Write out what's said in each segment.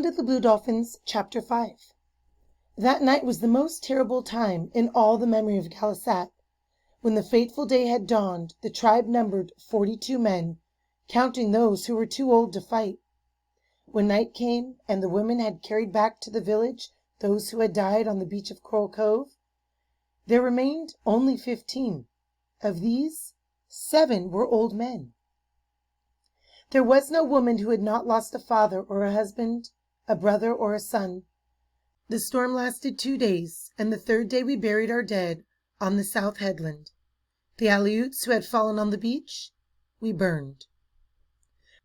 Band of the Blue Dolphins, Chapter 5. That night was the most terrible time in all the memory of Galasat. When the fateful day had dawned, the tribe numbered 42 men, counting those who were too old to fight. When night came, and the women had carried back to the village those who had died on the beach of Coral Cove, there remained only 15. Of these, 7 were old men. There was no woman who had not lost a father or a husband, a brother or a son. The storm lasted 2 days, and the 3rd day we buried our dead on the south headland. The Aleuts who had fallen on the beach, we burned.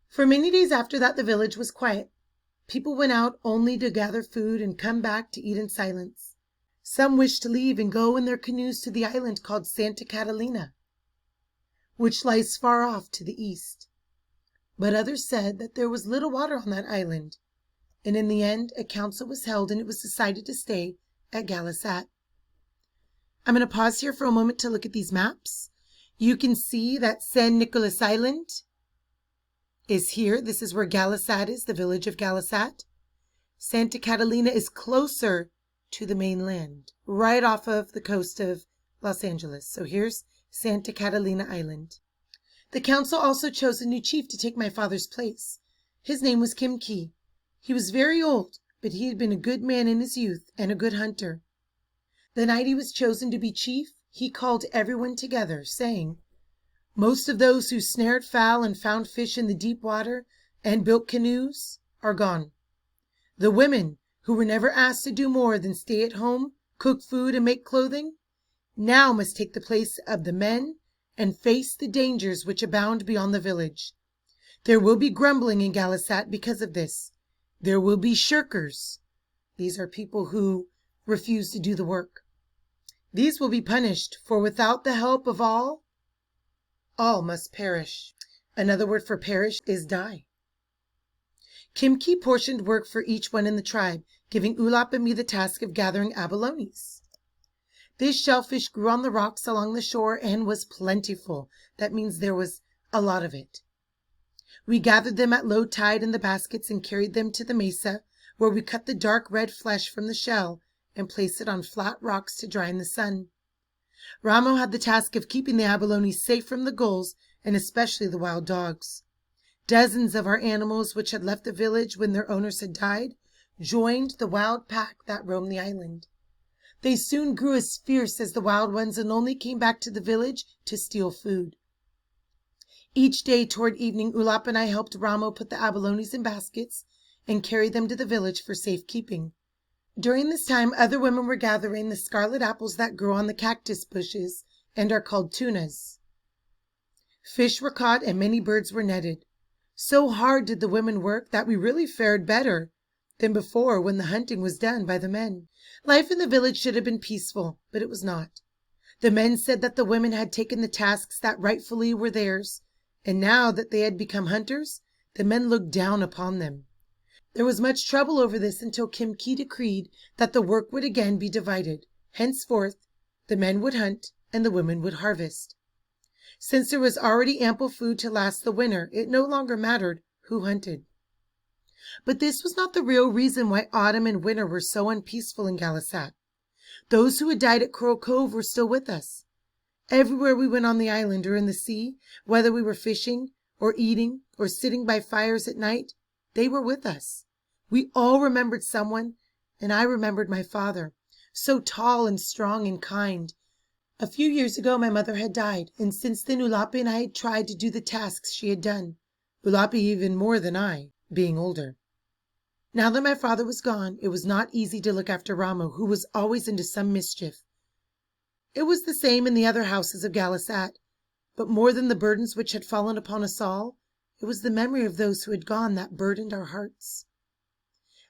For many days after that the village was quiet. People went out only to gather food and come back to eat in silence. Some wished to leave and go in their canoes to the island called Santa Catalina, which lies far off to the east. But others said that there was little water on that island, and in the end a council was held and it was decided to stay at Galasat. I'm going to pause here for a moment to look at these maps. You can see that San Nicolas Island is here. This is where Galasat is, the village of Galasat. Santa Catalina is closer to the mainland, right off of the coast of Los Angeles. So here's Santa Catalina Island. The council also chose a new chief to take my father's place. His name was Kim Ki. He was very old, but he had been a good man in his youth and a good hunter. The night he was chosen to be chief, he called everyone together, saying, "Most of those who snared fowl and found fish in the deep water and built canoes are gone. The women, who were never asked to do more than stay at home, cook food, and make clothing, now must take the place of the men and face the dangers which abound beyond the village. There will be grumbling in Galasat because of this. There will be shirkers. These are people who refuse to do the work. These will be punished, for without the help of all must perish." Another word for perish is die. Kim Ki portioned work for each one in the tribe, giving Ulap and me the task of gathering abalones. This shellfish grew on the rocks along the shore and was plentiful. That means there was a lot of it. We gathered them at low tide in the baskets and carried them to the mesa, where we cut the dark red flesh from the shell and placed it on flat rocks to dry in the sun. Ramo had the task of keeping the abalone safe from the gulls and especially the wild dogs. Dozens of our animals, which had left the village when their owners had died, joined the wild pack that roamed the island. They soon grew as fierce as the wild ones and only came back to the village to steal food. Each day toward evening, Ulap and I helped Ramo put the abalones in baskets and carry them to the village for safekeeping. During this time, other women were gathering the scarlet apples that grow on the cactus bushes and are called tunas. Fish were caught and many birds were netted. So hard did the women work that we really fared better than before when the hunting was done by the men. Life in the village should have been peaceful, but it was not. The men said that the women had taken the tasks that rightfully were theirs, and now that they had become hunters, the men looked down upon them. There was much trouble over this until Kim Ki decreed that the work would again be divided. Henceforth, the men would hunt and the women would harvest. Since there was already ample food to last the winter, it no longer mattered who hunted. But this was not the real reason why autumn and winter were so unpeaceful in Galasat. Those who had died at Coral Cove were still with us. Everywhere we went on the island or in the sea, whether we were fishing or eating or sitting by fires at night, they were with us. We all remembered someone, and I remembered my father, so tall and strong and kind. A few years ago my mother had died, and since then Ulapi and I had tried to do the tasks she had done. Ulapi even more than I, being older. Now that my father was gone, it was not easy to look after Ramo, who was always into some mischief. It was the same in the other houses of Galasat, but more than the burdens which had fallen upon us all, it was the memory of those who had gone that burdened our hearts.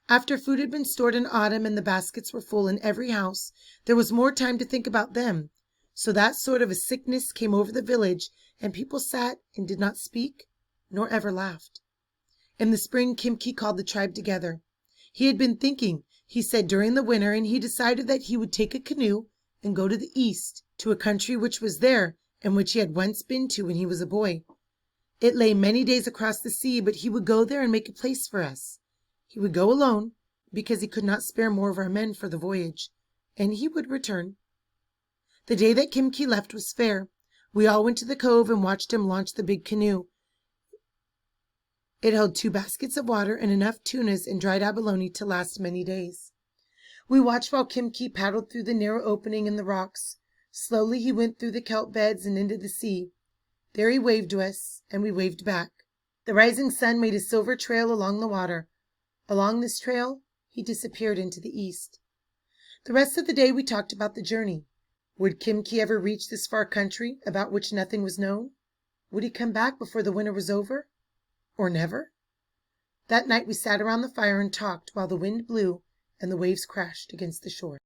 After food had been stored in autumn and the baskets were full in every house, there was more time to think about them. So that sort of a sickness came over the village, and people sat and did not speak, nor ever laughed. In the spring, Kim Ki called the tribe together. He had been thinking, he said, during the winter, and he decided that he would take a canoe and go to the east, to a country which was there and which he had once been to when he was a boy. It lay many days across the sea, but he would go there and make a place for us. He would go alone, because he could not spare more of our men for the voyage, and he would return. The day that Kimki left was fair. We all went to the cove and watched him launch the big canoe. It held 2 baskets of water and enough tunas and dried abalone to last many days. We watched while Kimki paddled through the narrow opening in the rocks. Slowly he went through the kelp beds and into the sea. There he waved to us, and we waved back. The rising sun made a silver trail along the water. Along this trail he disappeared into the east. The rest of the day we talked about the journey. Would Kimki ever reach this far country about which nothing was known? Would he come back before the winter was over? Or never? That night we sat around the fire and talked while the wind blew and the waves crashed against the shore.